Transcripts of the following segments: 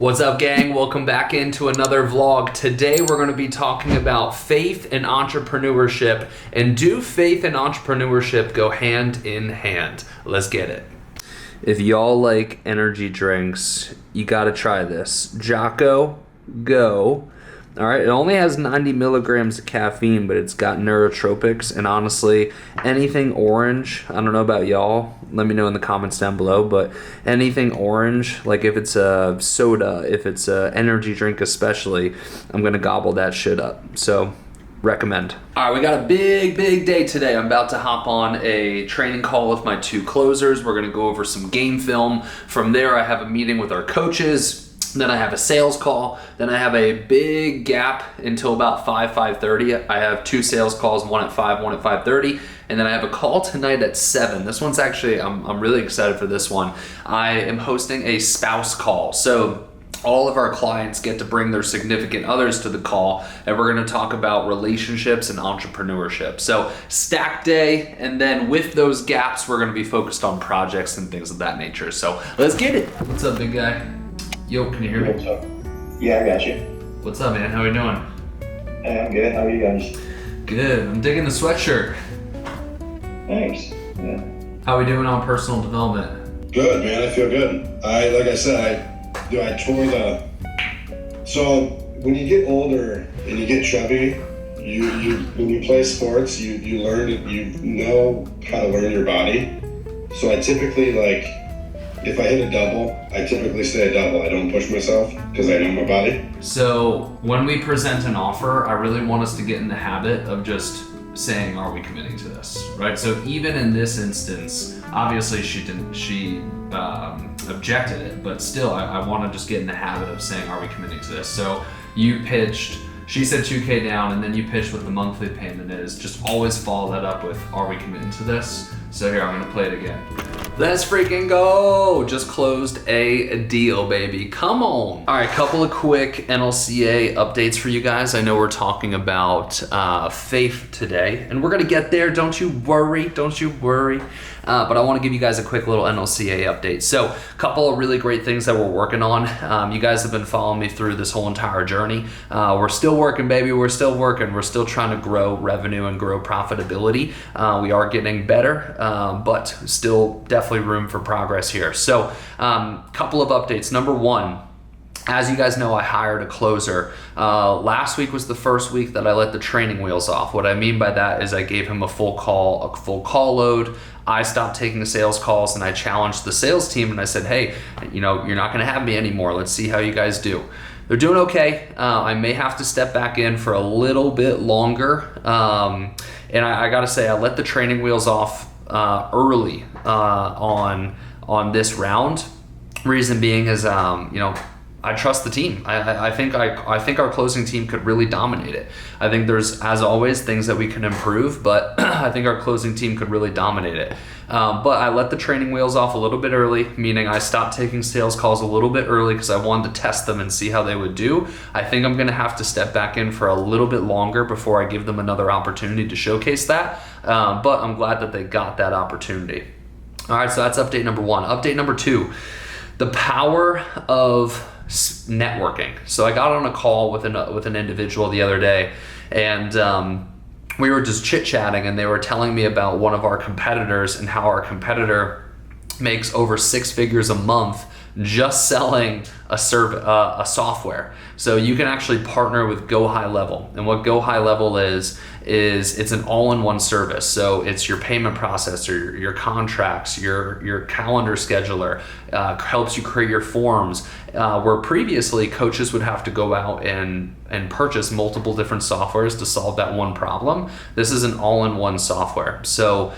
What's up, gang? Welcome back into another vlog. Today we're going to be talking about faith and entrepreneurship, and do faith and entrepreneurship go hand in hand? Let's get it. If y'all like energy drinks, you got to try this. Jocko Go. All right, it only has 90 milligrams of caffeine, but it's got neurotropics, and honestly, anything orange, I don't know about y'all, let me know in the comments down below, but anything orange, like if it's a soda, if it's a energy drink especially, I'm gonna gobble that shit up. So, recommend. All right, we got a big day today. I'm about to hop on a training call with my two closers. We're gonna go over some game film. From there, I have a meeting with our coaches. Then I have a sales call. Then I have a big gap until about 5:30. I have two sales calls, one at 5, one at 5:30. And then I have a call tonight at 7. This one's actually, I'm really excited for this one. I am hosting a spouse call. So all of our clients get to bring their significant others to the call, and we're gonna talk about relationships and entrepreneurship. So stack day, and then with those gaps, we're gonna be focused on projects and things of that nature. So let's get it. What's up, big guy? Yo, can you hear me? What's up? Yeah, I got you. What's up, man? How are you doing? Hey, I'm good. How are you guys? Good. I'm digging the sweatshirt. Thanks. Yeah. How are we doing on personal development? Good, man. I feel good. Like I said, I tore the. So when you get older and you get chubby, you when you play sports, you learn it. You know how to learn your body. So I typically if I hit a double, I typically say a double. I don't push myself because I know my body. So when we present an offer, I really want us to get in the habit of just saying, are we committing to this, right? So even in this instance, obviously she objected it, but still I want to just get in the habit of saying, are we committing to this? So you pitched, she said 2K down, and then you pitched what the monthly payment is. Just always follow that up with, are we committing to this? So here, I'm gonna play it again. Let's freaking go! Just closed a deal, baby. Come on. All right, couple of quick NLCA updates for you guys. I know we're talking about faith today, and we're gonna get there. Don't you worry. But I want to give you guys a quick little NLCA update. So a couple of really great things that we're working on. You guys have been following me through this whole entire journey. We're still working, baby. We're still working. We're still trying to grow revenue and grow profitability. We are getting better, but still definitely room for progress here. So couple of updates. Number one, as you guys know, I hired a closer. Last week was the first week that I let the training wheels off. What I mean by that is I gave him a full call load. I stopped taking sales calls, and I challenged the sales team, and I said, hey, you're not gonna have me anymore. Let's see how you guys do. They're doing okay. I may have to step back in for a little bit longer. And I gotta say, I let the training wheels off early on this round. Reason being is, I trust the team. I think our closing team could really dominate it. I think there's, as always, things that we can improve, but I think our closing team could really dominate it. But I let the training wheels off a little bit early, meaning I stopped taking sales calls a little bit early because I wanted to test them and see how they would do. I think I'm gonna have to step back in for a little bit longer before I give them another opportunity to showcase that. But I'm glad that they got that opportunity. All right, so that's update number one. Update number two, the power of networking. So I got on a call with an individual the other day, and we were just chit-chatting, and they were telling me about one of our competitors and how our competitor makes over 6 figures a month just selling a software. So you can actually partner with Go High Level, and what Go High Level is it's an all-in-one service. So it's your payment processor, your contracts, your calendar scheduler, helps you create your forms. Where previously coaches would have to go out and purchase multiple different softwares to solve that one problem. This is an all-in-one software. So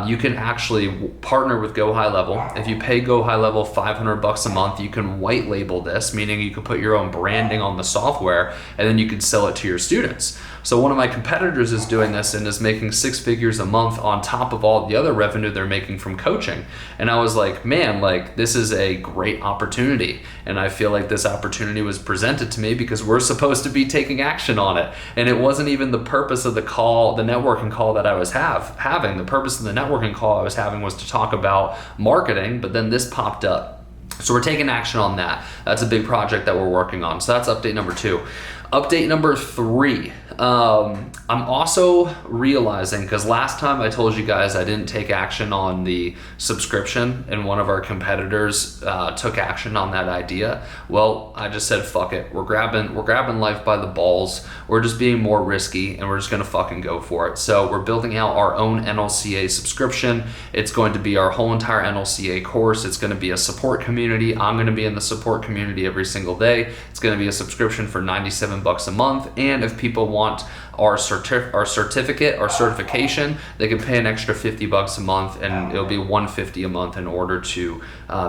you can actually partner with Go High Level. If you pay Go High Level $500 a month, you can white label this, meaning you can put your own branding on the software, and then you can sell it to your students. So one of my competitors is doing this and is making 6 figures a month on top of all the other revenue they're making from coaching. And I was like, man, this is a great opportunity. And I feel like this opportunity was presented to me because we're supposed to be taking action on it. And it wasn't even the purpose of the call, the networking call that I was having. The purpose of the networking call I was having was to talk about marketing, but then this popped up. So we're taking action on that. That's a big project that we're working on. So that's update number 2. Update number 3. I'm also realizing, because last time I told you guys I didn't take action on the subscription, and one of our competitors took action on that idea. Well, I just said fuck it. We're grabbing life by the balls. We're just being more risky, and we're just gonna fucking go for it. So we're building out our own NLCA subscription. It's going to be our whole entire NLCA course. It's going to be a support community. I'm going to be in the support community every single day. It's going to be a subscription for $97 a month, and if people want our certificate, our certification, they can pay an extra $50 a month, and it'll be $150 a month in order to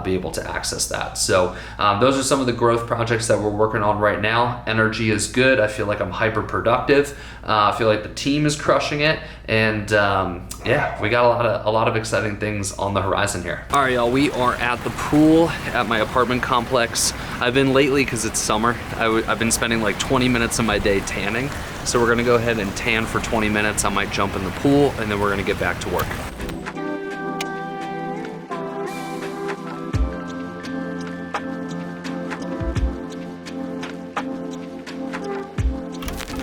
be able to access that. So those are some of the growth projects that we're working on right now. Energy is good. I feel like I'm hyper productive. I feel like the team is crushing it, and yeah, we got a lot of exciting things on the horizon here. All right, y'all, we are at the pool at my apartment complex. I've been lately, because it's summer, I've been spending like 20 minutes of my day tanning. So we're gonna go ahead and tan for 20 minutes. I might jump in the pool, and then we're gonna get back to work.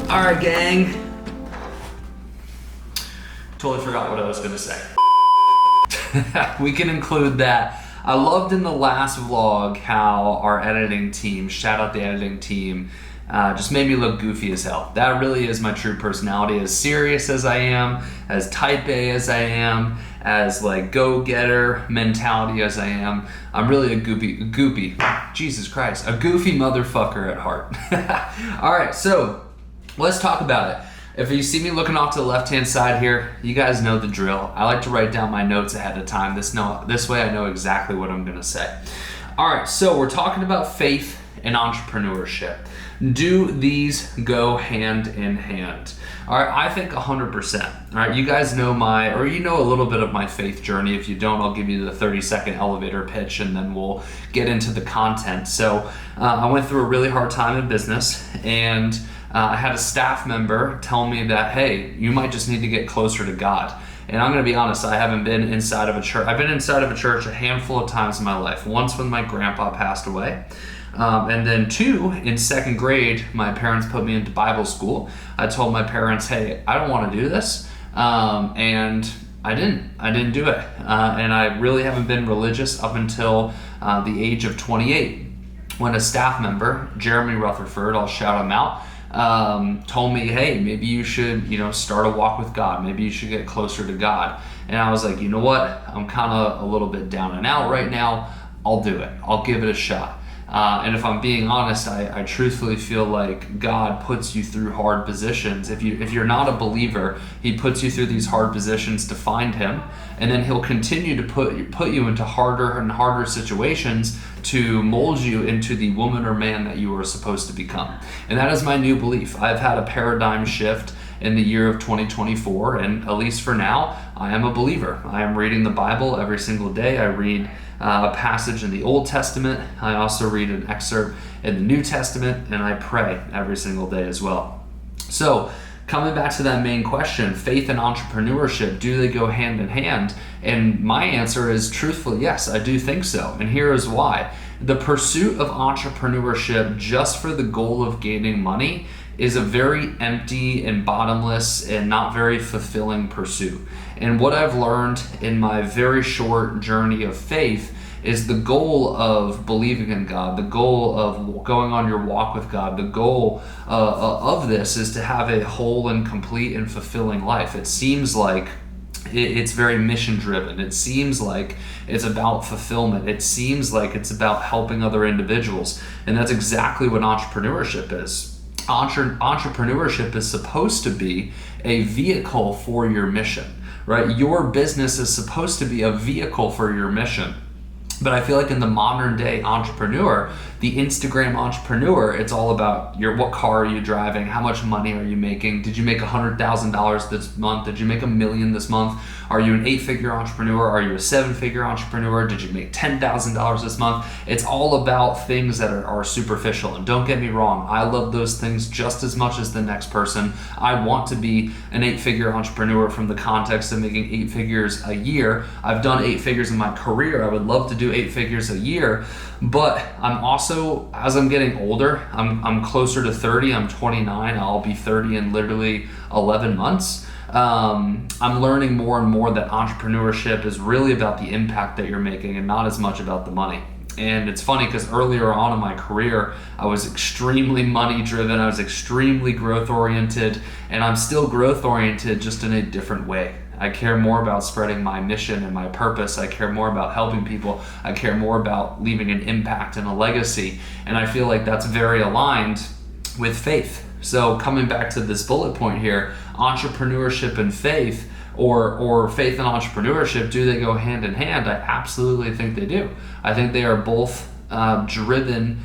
All right, gang. Totally forgot what I was gonna say. We can include that. I loved in the last vlog how our editing team, shout out the editing team, just made me look goofy as hell. That really is my true personality. As serious as I am, as type A as I am, as like go-getter mentality as I am, I'm really a goofy, Jesus Christ, a goofy motherfucker at heart. All right, so let's talk about it. If you see me looking off to the left-hand side here, you guys know the drill. I like to write down my notes ahead of time. This way I know exactly what I'm gonna say. All right, so we're talking about faith and entrepreneurship. Do these go hand in hand? All right, I think 100%. All right, you guys know you know a little bit of my faith journey. If you don't, I'll give you the 30-second elevator pitch, and then we'll get into the content. So I went through a really hard time in business, and I had a staff member tell me that, hey, you might just need to get closer to God. And I'm gonna be honest, I haven't been inside of a church. I've been inside of a church a handful of times in my life. Once when my grandpa passed away. And then 2, in 2nd grade, my parents put me into Bible school. I told my parents, hey, I don't wanna do this. And I didn't do it. And I really haven't been religious up until the age of 28, when a staff member, Jeremy Rutherford, I'll shout him out, told me, hey, maybe you should, start a walk with God. Maybe you should get closer to God. And I was like, you know what? I'm kind of a little bit down and out right now. I'll do it. I'll give it a shot. And if I'm being honest, I truthfully feel like God puts you through hard positions. If you're not a believer, he puts you through these hard positions to find him, and then he'll continue to put you into harder and harder situations to mold you into the woman or man that you are supposed to become. And that is my new belief. I've had a paradigm shift in the year of 2024, and at least for now, I am a believer. I am reading the Bible every single day. I read a passage in the Old Testament. I also read an excerpt in the New Testament, and I pray every single day as well. So coming back to that main question, faith and entrepreneurship, do they go hand in hand? And my answer is truthfully, yes, I do think so. And here is why. The pursuit of entrepreneurship just for the goal of gaining money is a very empty and bottomless and not very fulfilling pursuit. And what I've learned in my very short journey of faith is the goal of believing in God, the goal of going on your walk with God, the goal of this is to have a whole and complete and fulfilling life. It seems like it's very mission driven. It seems like it's about fulfillment. It seems like it's about helping other individuals. And that's exactly what entrepreneurship is. Entrepreneurship is supposed to be a vehicle for your mission, right? Your business is supposed to be a vehicle for your mission. But I feel like in the modern day entrepreneur, the Instagram entrepreneur, it's all about what car are you driving? How much money are you making? Did you make $100,000 this month? Did you make $1 million this month? Are you an 8-figure entrepreneur? Are you a 7-figure entrepreneur? Did you make $10,000 this month? It's all about things that are superficial. And don't get me wrong, I love those things just as much as the next person. I want to be an 8-figure entrepreneur from the context of making 8 figures a year. I've done 8 figures in my career. I would love to do 8 figures a year, but I'm also, as I'm getting older, I'm closer to 30, I'm 29, I'll be 30 in literally 11 months. I'm learning more and more that entrepreneurship is really about the impact that you're making and not as much about the money. And it's funny because earlier on in my career, I was extremely money driven, I was extremely growth oriented, and I'm still growth oriented, just in a different way. I care more about spreading my mission and my purpose. I care more about helping people. I care more about leaving an impact and a legacy. And I feel like that's very aligned with faith. So coming back to this bullet point here, entrepreneurship and faith, or faith and entrepreneurship, do they go hand in hand? I absolutely think they do. I think they are both driven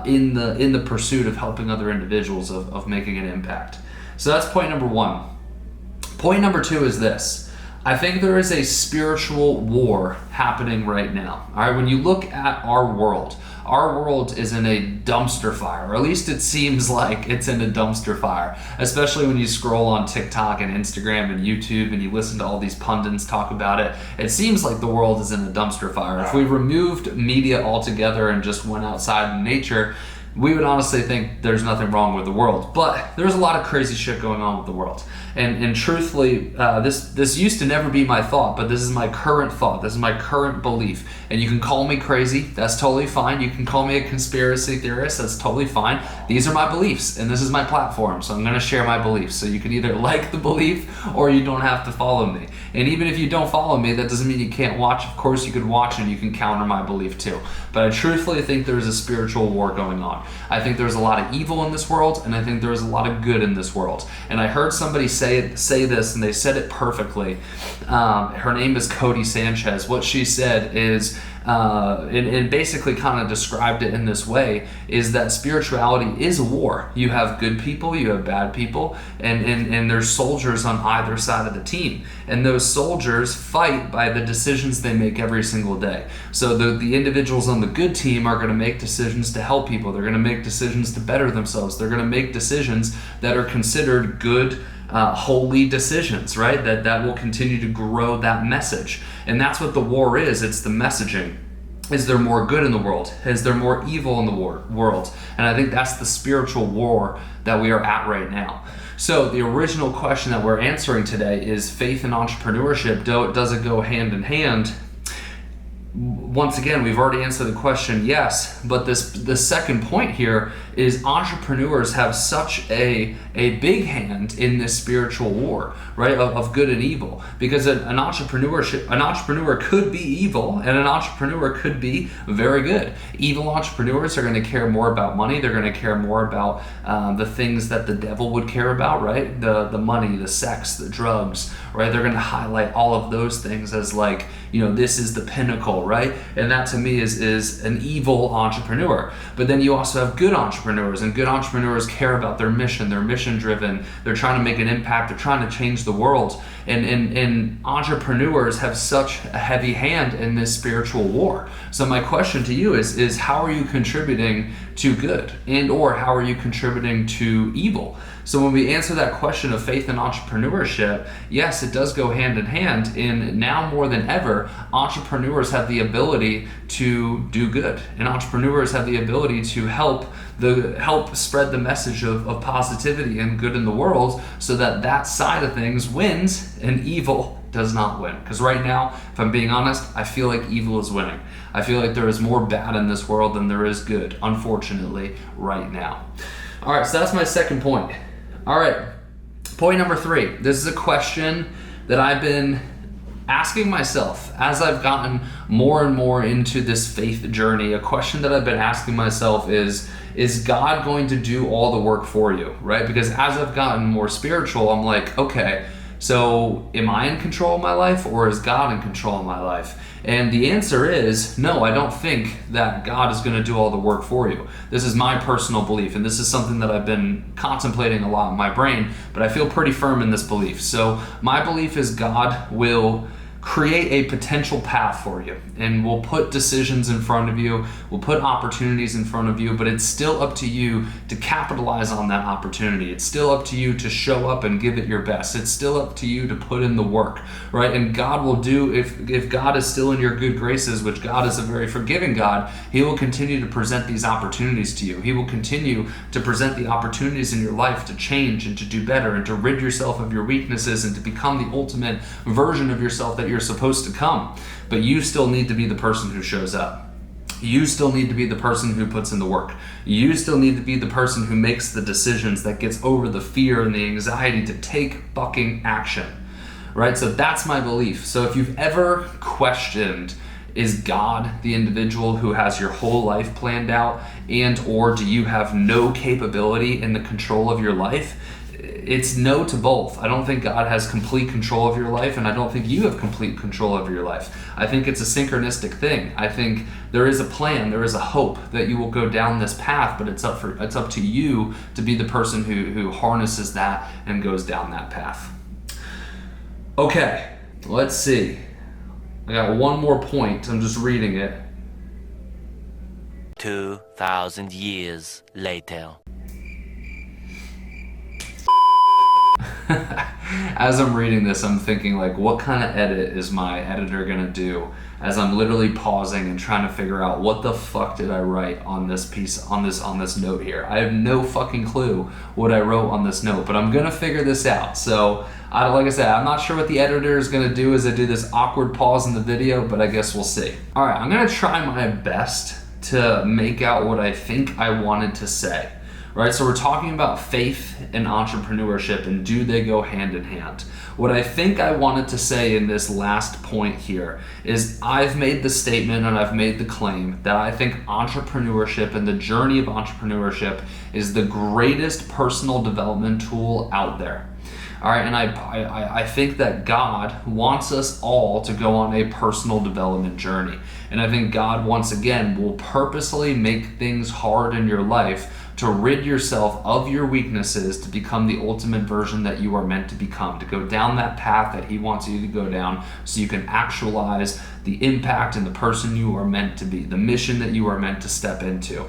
in the pursuit of helping other individuals, of making an impact. So that's point number one. Point number two is this. I think there is a spiritual war happening right now. All right, when you look at our world is in a dumpster fire, or at least it seems like it's in a dumpster fire, especially when you scroll on TikTok and Instagram and YouTube and you listen to all these pundits talk about it. It seems like the world is in a dumpster fire. If we removed media altogether and just went outside in nature, we would honestly think there's nothing wrong with the world. But there's a lot of crazy shit going on with the world. And truthfully, this used to never be my thought, but this is my current thought. This is my current belief. And you can call me crazy. That's totally fine. You can call me a conspiracy theorist. That's totally fine. These are my beliefs, and this is my platform. So I'm going to share my beliefs. So you can either like the belief or you don't have to follow me. And even if you don't follow me, that doesn't mean you can't watch. Of course, you could watch and you can counter my belief too. But I truthfully think there's a spiritual war going on. I think there's a lot of evil in this world, and I think there's a lot of good in this world. And I heard somebody say this, and they said it perfectly. Her name is Cody Sanchez. What she said is, and basically kind of described it in this way, is that spirituality is a war. You have good people, you have bad people, and there's soldiers on either side of the team. And those soldiers fight by the decisions they make every single day. So the individuals on the good team are going to make decisions to help people. They're going to make decisions to better themselves. They're going to make decisions that are considered good, holy decisions, right? That will continue to grow that message. And that's what the war is. It's the messaging. Is there more good in the world? Is there more evil in the world? And I think that's the spiritual war that we are at right now. So the original question that we're answering today is faith and entrepreneurship. Does it go hand in hand? Once again, we've already answered the question, yes, but the second point here is entrepreneurs have such a big hand in this spiritual war, right, of good and evil, because an entrepreneur could be evil and an entrepreneur could be very good. Evil entrepreneurs are going to care more about money. They're going to care more about the things that the devil would care about, right, the money, the sex, the drugs, right? They're going to highlight all of those things as like, this is the pinnacle, right? And that to me is an evil entrepreneur. But then you also have good entrepreneurs, and good entrepreneurs care about their mission. They're mission driven. They're trying to make an impact. They're trying to change the world. And entrepreneurs have such a heavy hand in this spiritual war. So my question to you is how are you contributing to good, and or how are you contributing to evil? So when we answer that question of faith and entrepreneurship, yes, it does go hand in hand. And now more than ever, entrepreneurs have the ability to do good, and entrepreneurs have the ability to help spread the message of positivity and good in the world, so that side of things wins and evil does not win. Because right now, if I'm being honest, I feel like evil is winning. I feel like there is more bad in this world than there is good, unfortunately, right now. All right, so that's my second point. All right, point number 3. This is a question that I've been asking myself as I've gotten more and more into this faith journey. A question that I've been asking myself is God going to do all the work for you, right? Because as I've gotten more spiritual, I'm like, okay, so am I in control of my life, or is God in control of my life? And the answer is no, I don't think that God is going to do all the work for you. This is my personal belief, and this is something that I've been contemplating a lot in my brain, but I feel pretty firm in this belief. So my belief is God will create a potential path for you, and we'll put decisions in front of you, we'll put opportunities in front of you, but it's still up to you to capitalize on that opportunity. It's still up to you to show up and give it your best. It's still up to you to put in the work, right? And God will do, if God is still in your good graces, which God is a very forgiving God, he will continue to present these opportunities to you. He will continue to present the opportunities in your life to change and to do better and to rid yourself of your weaknesses and to become the ultimate version of yourself that you're supposed to come. But you still need to be the person who shows up. You still need to be the person who puts in the work. You still need to be the person who makes the decisions, that gets over the fear and the anxiety to take fucking action, right? So that's my belief. So if you've ever questioned, is God the individual who has your whole life planned out, and or do you have no capability in the control of your life? It's no to both. I don't think God has complete control of your life, and I don't think you have complete control of your life. I think it's a synchronistic thing. I think there is a plan, there is a hope that you will go down this path, but it's up to you to be the person who harnesses that and goes down that path. Okay, let's see. I got one more point. I'm just reading it. 2,000 years later. As I'm reading this, I'm thinking, like, what kind of edit is my editor gonna do as I'm literally pausing and trying to figure out what the fuck did I write on this piece, on this note here. I have no fucking clue what I wrote on this note, but I'm gonna figure this out. So like I said, I'm not sure what the editor is gonna do as I do this awkward pause in the video, but I guess we'll see. All right, I'm gonna try my best to make out what I think I wanted to say. Right, so we're talking about faith and entrepreneurship, and do they go hand in hand? What I think I wanted to say in this last point here is I've made the statement and I've made the claim that I think entrepreneurship and the journey of entrepreneurship is the greatest personal development tool out there. All right, and I think that God wants us all to go on a personal development journey. And I think God, once again, will purposely make things hard in your life to rid yourself of your weaknesses, to become the ultimate version that you are meant to become, to go down that path that he wants you to go down so you can actualize the impact and the person you are meant to be, the mission that you are meant to step into.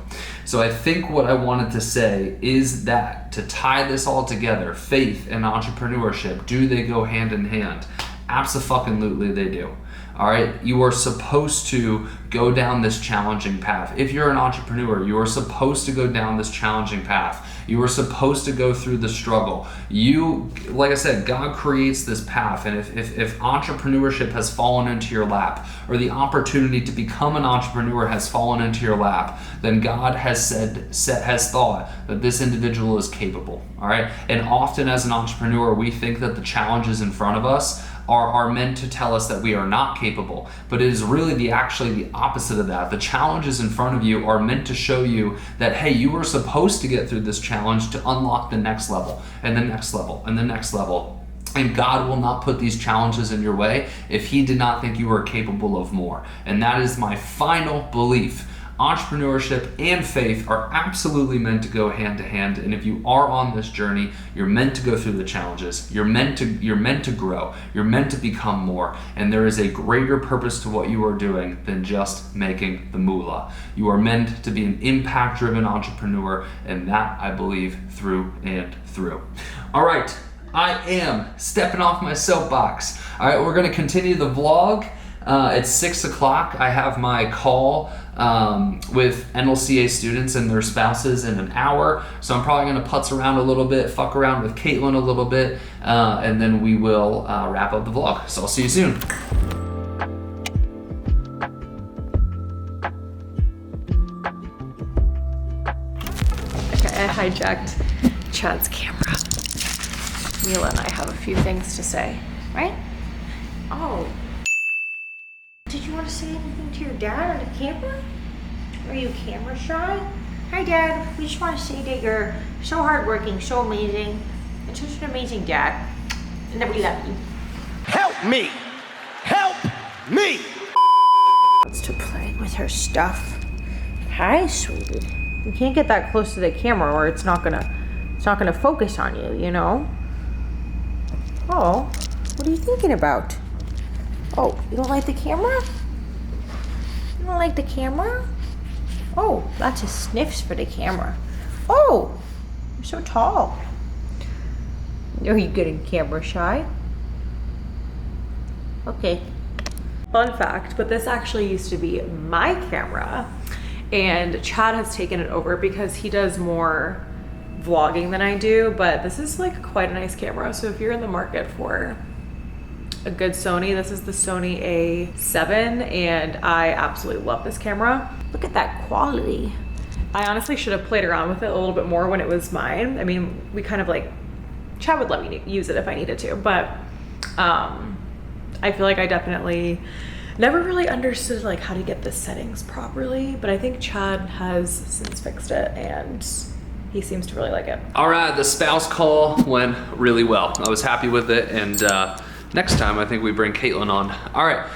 So I think what I wanted to say is that to tie this all together, faith and entrepreneurship, do they go hand in hand? Abso-fucking-lutely they do. All right, you are supposed to go down this challenging path. If you're an entrepreneur, you are supposed to go down this challenging path. You are supposed to go through the struggle. Like I said, God creates this path, and if entrepreneurship has fallen into your lap, or the opportunity to become an entrepreneur has fallen into your lap, then God has thought that this individual is capable. All right, and often as an entrepreneur, we think that the challenges in front of us are meant to tell us that we are not capable, but it is really actually the opposite of that. The challenges in front of you are meant to show you that, hey, you were supposed to get through this challenge to unlock the next level and the next level and the next level. And God will not put these challenges in your way if he did not think you were capable of more. And that is my final belief. Entrepreneurship and faith are absolutely meant to go hand to hand, and if you are on this journey, you're meant to go through the challenges. You're meant to grow. You're meant to become more, and there is a greater purpose to what you are doing than just making the moolah. You are meant to be an impact-driven entrepreneur, and that I believe through and through. All right, I am stepping off my soapbox. All right, we're gonna continue the vlog. It's 6 o'clock. I have my call with NLCA students and their spouses in an hour. So I'm probably going to putz around a little bit, fuck around with Caitlin a little bit, and then we will wrap up the vlog. So I'll see you soon. Okay, I hijacked Chad's camera. Mila and I have a few things to say, right? Oh. Did you want to say anything to your dad or the camera? Are you camera shy? Hi, Dad. We just want to say that you're so hardworking, so amazing, and such an amazing dad, and that we love you. Help me! Help me! Wants to play with her stuff. Hi, sweetie. You can't get that close to the camera, or it's not gonna focus on you. You know. Oh, what are you thinking about? Oh, you don't like the camera? You don't like the camera? Oh, lots of sniffs for the camera. Oh, you're so tall. Are you getting camera shy? Okay. Fun fact, but this actually used to be my camera, and Chad has taken it over because he does more vlogging than I do, but this is like quite a nice camera. So if you're in the market for a good Sony, this is the Sony A7, and I absolutely love this camera. Look at that quality. I honestly should have played around with it a little bit more when it was mine. I mean, we kind of like, Chad would let me use it if I needed to, but I feel like I definitely never really understood like how to get the settings properly, but I think Chad has since fixed it and he seems to really like it. All right, the spouse call went really well. I was happy with it, and next time I think we bring Caitlin on. All right,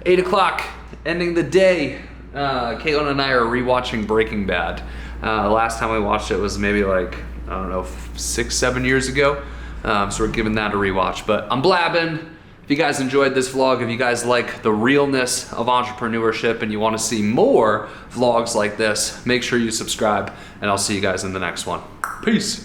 8 o'clock, ending the day. Caitlin and I are rewatching Breaking Bad. Last time we watched it was maybe like, I don't know, 6-7 years ago. So we're giving that a rewatch, but I'm blabbing. If you guys enjoyed this vlog, if you guys like the realness of entrepreneurship and you want to see more vlogs like this, make sure you subscribe, and I'll see you guys in the next one. Peace.